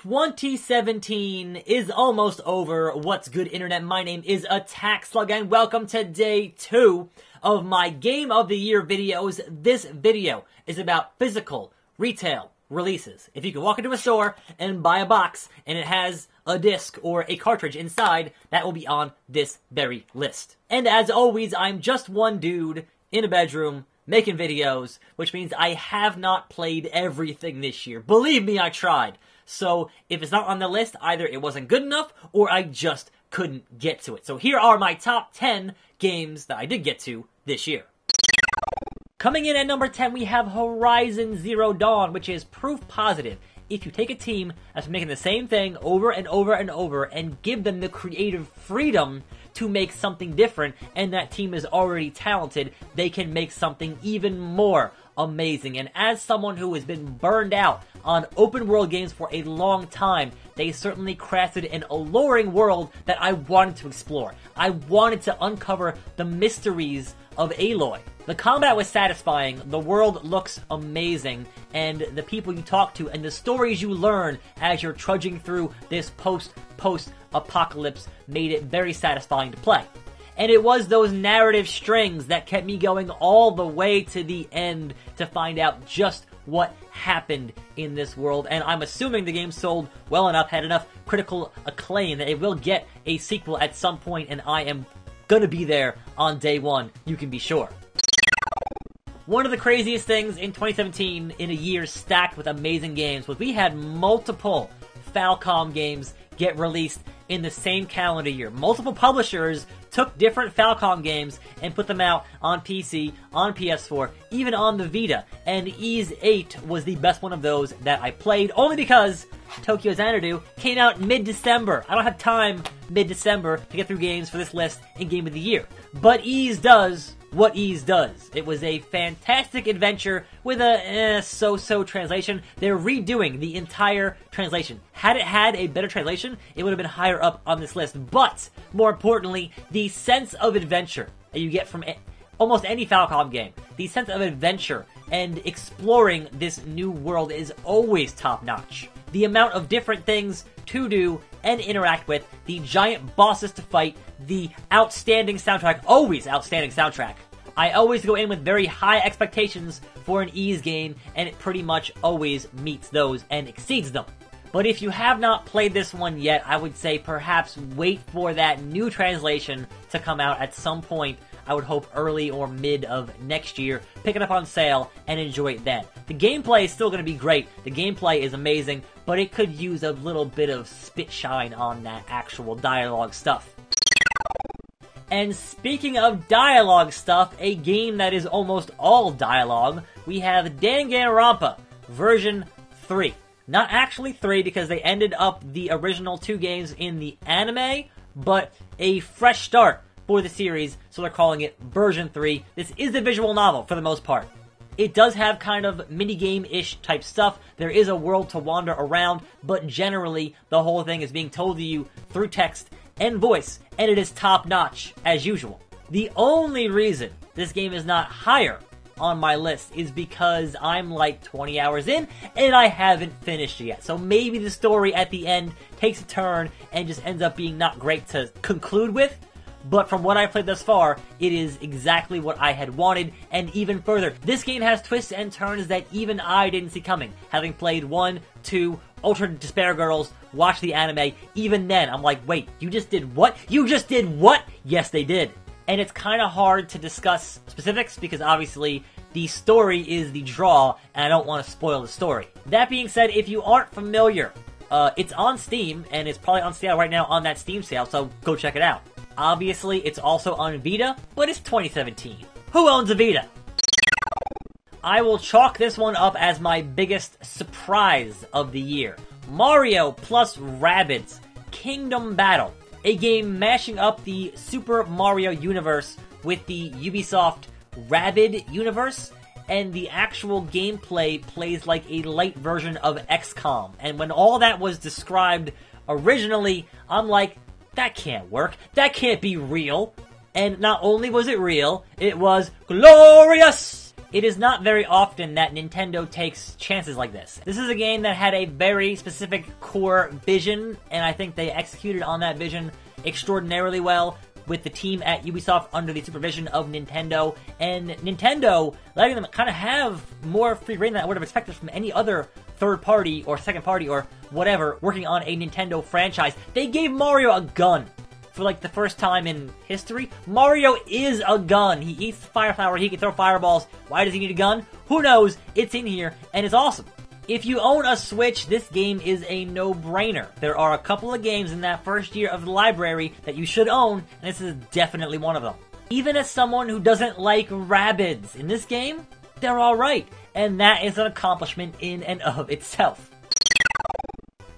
2017 is almost over. What's good, Internet? My name is Attack Slug, and welcome to day 2 of my Game of the Year videos. This video is about physical retail releases. If you can walk into a store and buy a box and it has a disc or a cartridge inside, that will be on this very list. And as always, I'm just one dude in a bedroom making videos, which means I have not played everything this year. Believe me, I tried. So if it's not on the list, either it wasn't good enough or I just couldn't get to it. So here are my top 10 games that I did get to this year. Coming in at number 10, we have Horizon Zero Dawn, which is proof positive. If you take a team that's making the same thing over and over and over and give them the creative freedom to make something different, and that team is already talented, they can make something even more amazing. And as someone who has been burned out on open world games for a long time, they certainly crafted an alluring world that I wanted to explore. I wanted to uncover the mysteries of Aloy. The combat was satisfying, the world looks amazing, and the people you talk to and the stories you learn as you're trudging through this post-apocalypse made it very satisfying to play. And it was those narrative strings that kept me going all the way to the end to find out just what happened in this world. And I'm assuming the game sold well enough, had enough critical acclaim that it will get a sequel at some point, and I am gonna be there on day one, you can be sure. One of the craziest things in 2017, in a year stacked with amazing games, was we had multiple Falcom games get released in the same calendar year. Multiple publishers took different Falcom games and put them out on PC, on PS4, even on the Vita. And Ys 8 was the best one of those that I played, only because Tokyo Xanadu came out mid-December. I don't have time mid-December to get through games for this list in Game of the Year. But Ys does what Ys does. It was a fantastic adventure with a so-so translation. They're redoing the entire translation. Had it had a better translation, it would have been higher up on this list. But, more importantly, the sense of adventure that you get from almost any Falcom game, the sense of adventure and exploring this new world is always top-notch. The amount of different things to do and interact with, the giant bosses to fight, the outstanding soundtrack, always outstanding soundtrack. I always go in with very high expectations for an Ys game, and it pretty much always meets those and exceeds them. But if you have not played this one yet, I would say perhaps wait for that new translation to come out at some point. I would hope early or mid of next year. Pick it up on sale and enjoy it then. The gameplay is still going to be great. The gameplay is amazing, but it could use a little bit of spit shine on that actual dialogue stuff. And speaking of dialogue stuff, a game that is almost all dialogue, we have Danganronpa version 3. Not actually 3 because they ended up the original 2 games in the anime, but a fresh start for the series, so they're calling it version 3. This is a visual novel for the most part. It does have kind of minigame-ish type stuff. There is a world to wander around, but generally the whole thing is being told to you through text and voice, and it is top-notch as usual. The only reason this game is not higher on my list is because I'm like 20 hours in and I haven't finished it yet. So maybe the story at the end takes a turn and just ends up being not great to conclude with. But from what I've played thus far, it is exactly what I had wanted, and even further. This game has twists and turns that even I didn't see coming. Having played 1, 2, Ultra Despair Girls, watched the anime, even then, I'm like, wait, you just did what? You just did what? Yes, they did. And it's kind of hard to discuss specifics, because obviously, the story is the draw, and I don't want to spoil the story. That being said, if you aren't familiar, it's on Steam, and it's probably on sale right now on that Steam sale, so go check it out. Obviously, it's also on Vita, but it's 2017. Who owns a Vita? I will chalk this one up as my biggest surprise of the year. Mario plus Rabbids Kingdom Battle. A game mashing up the Super Mario universe with the Ubisoft Rabbids universe, and the actual gameplay plays like a light version of XCOM. And when all that was described originally, I'm like, that can't work. That can't be real. And not only was it real, it was glorious! It is not very often that Nintendo takes chances like this. This is a game that had a very specific core vision, and I think they executed on that vision extraordinarily well with the team at Ubisoft under the supervision of Nintendo, and Nintendo letting them kind of have more free reign than I would have expected from any other third party or second party or whatever working on a Nintendo franchise. They gave Mario a gun. For like the first time in history, Mario is a gun. He eats fire flower, he can throw fireballs. Why does he need a gun? Who knows? It's in here, and it's awesome. If you own a Switch, this game is a no-brainer. There are a couple of games in that first year of the library that you should own, and this is definitely one of them. Even as someone who doesn't like rabbids, in this game, they're alright, and that is an accomplishment in and of itself.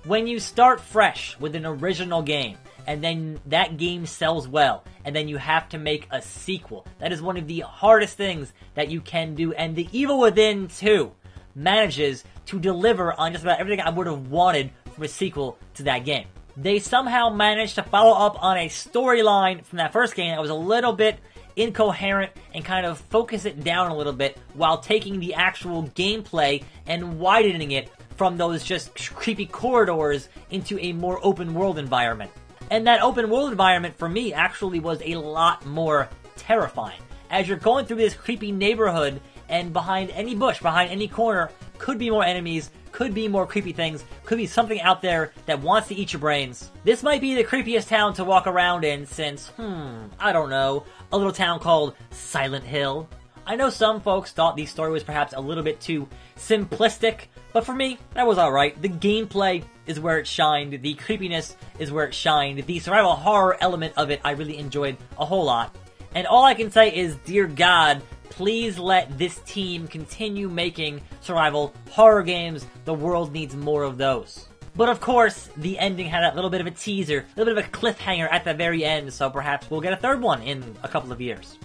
When you start fresh with an original game, and then that game sells well, and then you have to make a sequel. That is one of the hardest things that you can do, and The Evil Within 2 manages to deliver on just about everything I would have wanted from a sequel to that game. They somehow managed to follow up on a storyline from that first game that was a little bit incoherent and kind of focus it down a little bit while taking the actual gameplay and widening it from those just creepy corridors into a more open world environment. And that open world environment, for me, actually was a lot more terrifying. As you're going through this creepy neighborhood, and behind any bush, behind any corner, could be more enemies, could be more creepy things, could be something out there that wants to eat your brains. This might be the creepiest town to walk around in since, I don't know, a little town called Silent Hill. I know some folks thought the story was perhaps a little bit too simplistic, but for me, that was alright. The gameplay is where it shined, the creepiness is where it shined, the survival horror element of it I really enjoyed a whole lot. And all I can say is, dear God, please let this team continue making survival horror games. The world needs more of those. But of course, the ending had a little bit of a teaser, a little bit of a cliffhanger at the very end, so perhaps we'll get a third one in a couple of years.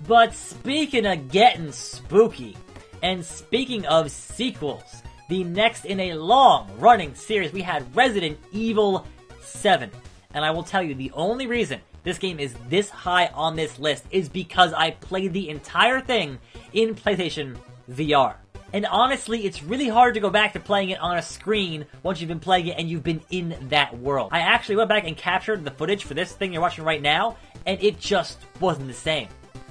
But speaking of getting spooky, and speaking of sequels, the next in a long-running series, we had Resident Evil 7. And I will tell you, the only reason this game is this high on this list is because I played the entire thing in PlayStation VR. And honestly, it's really hard to go back to playing it on a screen once you've been playing it and you've been in that world. I actually went back and captured the footage for this thing you're watching right now, and it just wasn't the same.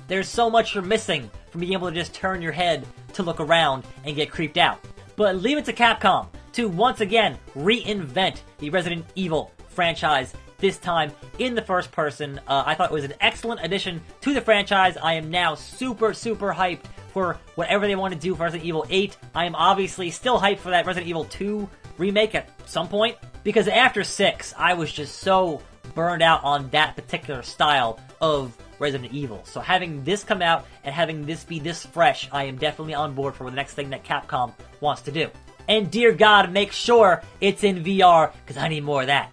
There's so much you're missing from being able to just turn your head to look around and get creeped out. But leave it to Capcom to once again reinvent the Resident Evil franchise, this time in the first person. I thought it was an excellent addition to the franchise. I am now super hyped for whatever they want to do for Resident Evil 8. I am obviously still hyped for that Resident Evil 2 remake at some point, because after 6, I was just so burned out on that particular style of Resident Evil. So having this come out and having this be this fresh, I am definitely on board for the next thing that Capcom wants to do. And dear God, make sure it's in VR, because I need more of that.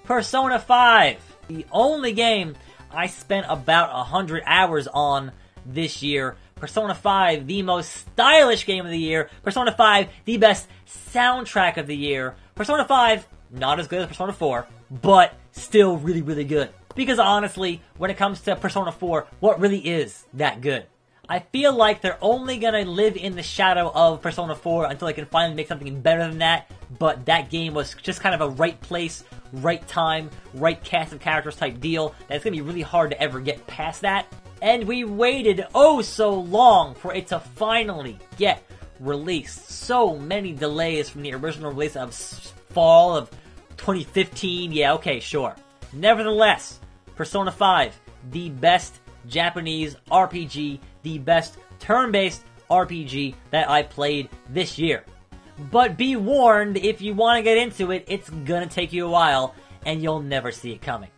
Persona 5, the only game I spent about 100 hours on this year. Persona 5, the most stylish game of the year. Persona 5, the best soundtrack of the year. Persona 5, not as good as Persona 4, but still really good. Because honestly, when it comes to Persona 4, what really is that good? I feel like they're only gonna live in the shadow of Persona 4 until they can finally make something better than that, but that game was just kind of a right place, right time, right cast of characters type deal, that it's gonna be really hard to ever get past that. And we waited oh so long for it to finally get released. So many delays from the original release of fall of 2015, yeah, okay, sure. Nevertheless, Persona 5, the best Japanese RPG, the best turn-based RPG that I played this year. But be warned, if you want to get into it, it's gonna take you a while, and you'll never see it coming.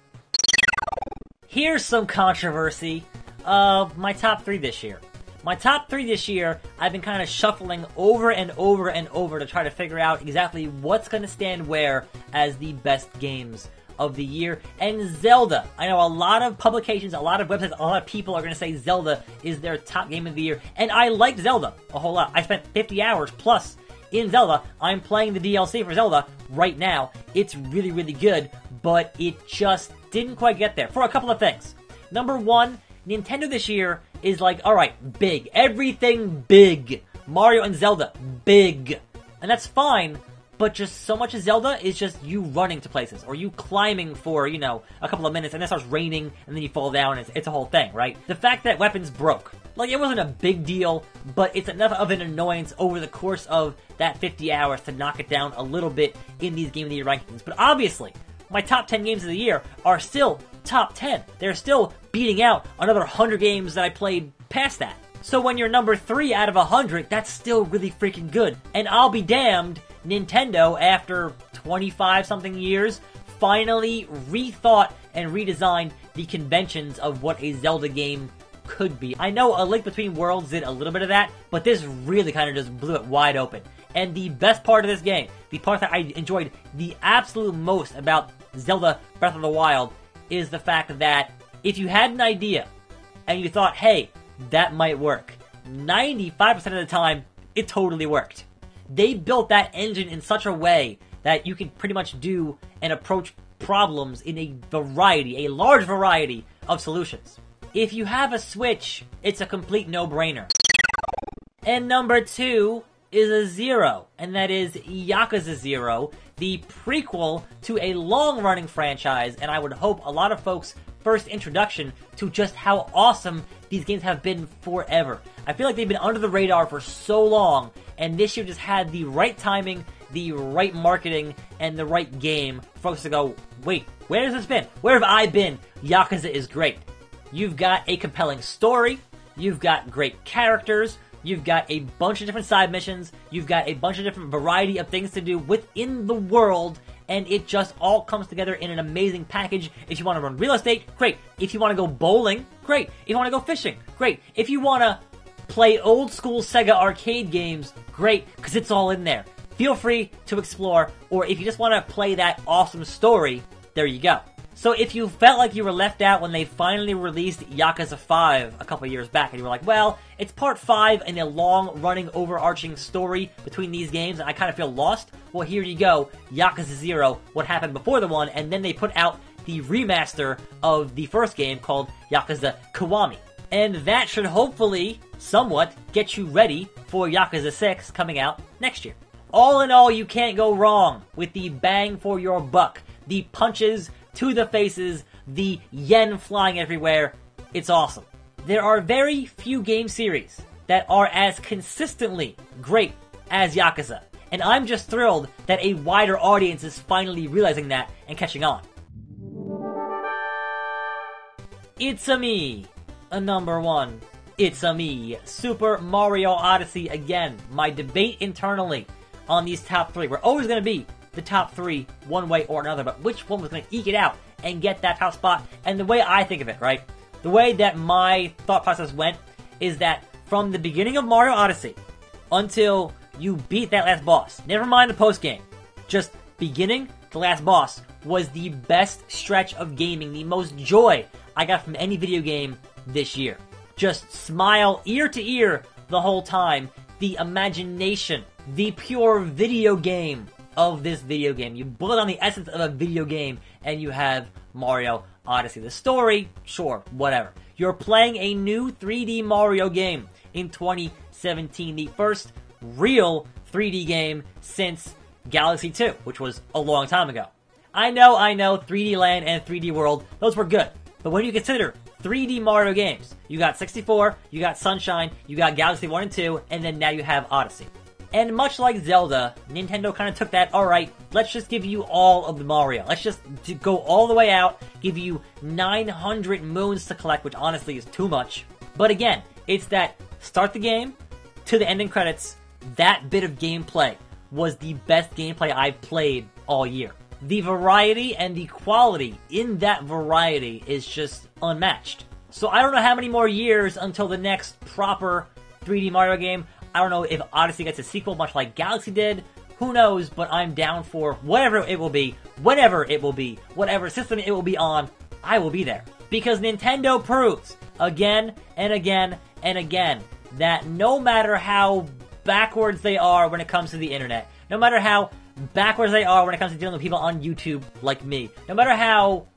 Here's some controversy of my top 3 this year. My top 3 this year, I've been kind of shuffling over and over and over to try to figure out exactly what's gonna stand where as the best games of the year. And Zelda, I know a lot of publications, a lot of websites, a lot of people are going to say Zelda is their top game of the year, and I like Zelda a whole lot. I spent 50 hours plus in Zelda. I'm playing the DLC for Zelda right now. It's really good, but it just didn't quite get there for a couple of things. Number one, Nintendo this year is like, alright, big. Everything big. Mario and Zelda, big. And that's fine, but just so much of Zelda is just you running to places, or you climbing for, you know, a couple of minutes, and then it starts raining, and then you fall down, and it's a whole thing, right? The fact that weapons broke, like, it wasn't a big deal, but it's enough of an annoyance over the course of that 50 hours to knock it down a little bit in these Game of the Year rankings. But obviously, my top 10 games of the year are still top 10. They're still beating out another 100 games that I played past that. So when you're number 3 out of 100, that's still really freaking good. And I'll be damned, Nintendo, after 25-something years, finally rethought and redesigned the conventions of what a Zelda game could be. I know A Link Between Worlds did a little bit of that, but this really kind of just blew it wide open. And the best part of this game, the part that I enjoyed the absolute most about Zelda Breath of the Wild, is the fact that if you had an idea and you thought, hey, that might work, 95% of the time, it totally worked. They built that engine in such a way that you can pretty much do and approach problems in a large variety of solutions. If you have a Switch, it's a complete no-brainer. And number 2 is a 0, and that is Yakuza 0, the prequel to a long-running franchise, and I would hope a lot of folks' first introduction to just how awesome these games have been forever. I feel like they've been under the radar for so long, and this year just had the right timing, the right marketing, and the right game for folks to go, wait, where has this been? Where have I been? Yakuza is great. You've got a compelling story, you've got great characters, you've got a bunch of different side missions, you've got a bunch of different variety of things to do within the world, and it just all comes together in an amazing package. If you want to run real estate, great. If you want to go bowling, great. If you want to go fishing, great. If you want to play old school Sega arcade games, great, because it's all in there. Feel free to explore, or if you just want to play that awesome story, there you go. So if you felt like you were left out when they finally released Yakuza 5 a couple years back, and you were like, well, it's part 5 in a long-running, overarching story between these games, and I kind of feel lost, well, here you go, Yakuza 0, what happened before the one, and then they put out the remaster of the first game called Yakuza Kiwami. And that should hopefully, somewhat, get you ready for Yakuza 6 coming out next year. All in all, you can't go wrong with the bang for your buck, the punches to the faces, the yen flying everywhere. It's awesome. There are very few game series that are as consistently great as Yakuza, and I'm just thrilled that a wider audience is finally realizing that and catching on. It's a me, a number 1. It's a me, Super Mario Odyssey again. My debate internally on these top 3. We're always going to be the top 3 one way or another, but which one was going to eke it out and get that top spot? And the way I think of it, right? The way that my thought process went is that from the beginning of Mario Odyssey until you beat that last boss, never mind the post game, just beginning to last boss was the best stretch of gaming, the most joy I got from any video game this year. Just smile ear to ear the whole time. The imagination, the pure video game of this video game. You boil down the essence of a video game and you have Mario Odyssey. The story, sure, whatever. You're playing a new 3D Mario game in 2017. The first real 3D game since Galaxy 2, which was a long time ago. I know, 3D Land and 3D World, those were good. But when you consider 3D Mario games, you got 64, you got Sunshine, you got Galaxy 1 and 2, and then now you have Odyssey. And much like Zelda, Nintendo kind of took that, alright, let's just give you all of the Mario. Let's just go all the way out, give you 900 moons to collect, which honestly is too much. But again, it's that start the game to the ending credits, that bit of gameplay was the best gameplay I've played all year. The variety and the quality in that variety is just unmatched. So I don't know how many more years until the next proper 3D Mario game. I don't know if Odyssey gets a sequel much like Galaxy did. Who knows, but I'm down for whatever it will be, whenever it will be, whatever system it will be on, I will be there. Because Nintendo proves, again and again and again, that no matter how backwards they are when it comes to the internet, no matter how backwards they are when it comes to dealing with people on YouTube like me, no matter how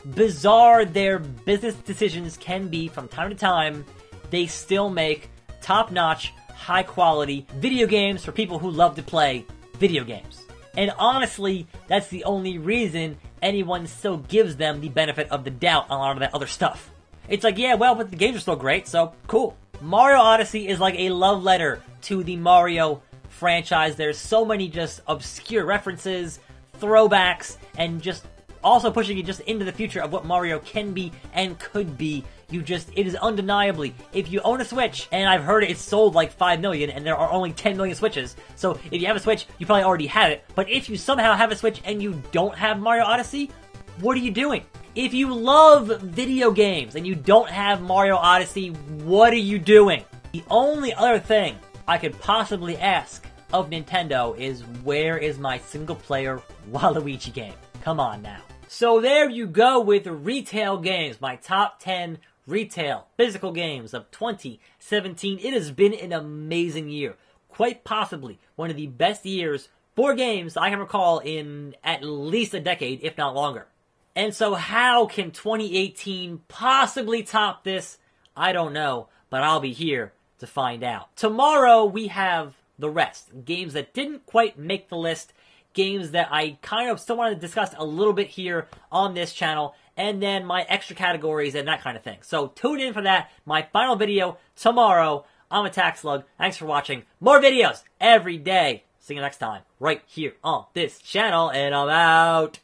bizarre their business decisions can be from time to time, they still make top-notch, high-quality video games for people who love to play video games. And honestly, that's the only reason anyone still gives them the benefit of the doubt on a lot of that other stuff. It's like, yeah, well, but the games are still great, so cool. Mario Odyssey is like a love letter to the Mario franchise. There's so many just obscure references, throwbacks, and just also pushing you just into the future of what Mario can be and could be. It is undeniably, if you own a Switch, and I've heard it's sold like 5 million, and there are only 10 million Switches, so if you have a Switch, you probably already have it, but if you somehow have a Switch and you don't have Mario Odyssey, what are you doing? If you love video games and you don't have Mario Odyssey, what are you doing? The only other thing I could possibly ask of Nintendo is, where is my single-player Waluigi game? Come on now. So there you go with retail games, my top 10 retail physical games of 2017. It has been an amazing year. Quite possibly one of the best years for games I can recall in at least a decade, if not longer. And so how can 2018 possibly top this? I don't know, but I'll be here to find out. Tomorrow we have the rest. Games that didn't quite make the list. Games that I kind of still want to discuss a little bit here on this channel. And then my extra categories and that kind of thing. So tune in for that. My final video tomorrow. I'm Attack Slug. Thanks for watching. More videos every day. See you next time. Right here on this channel. And I'm out.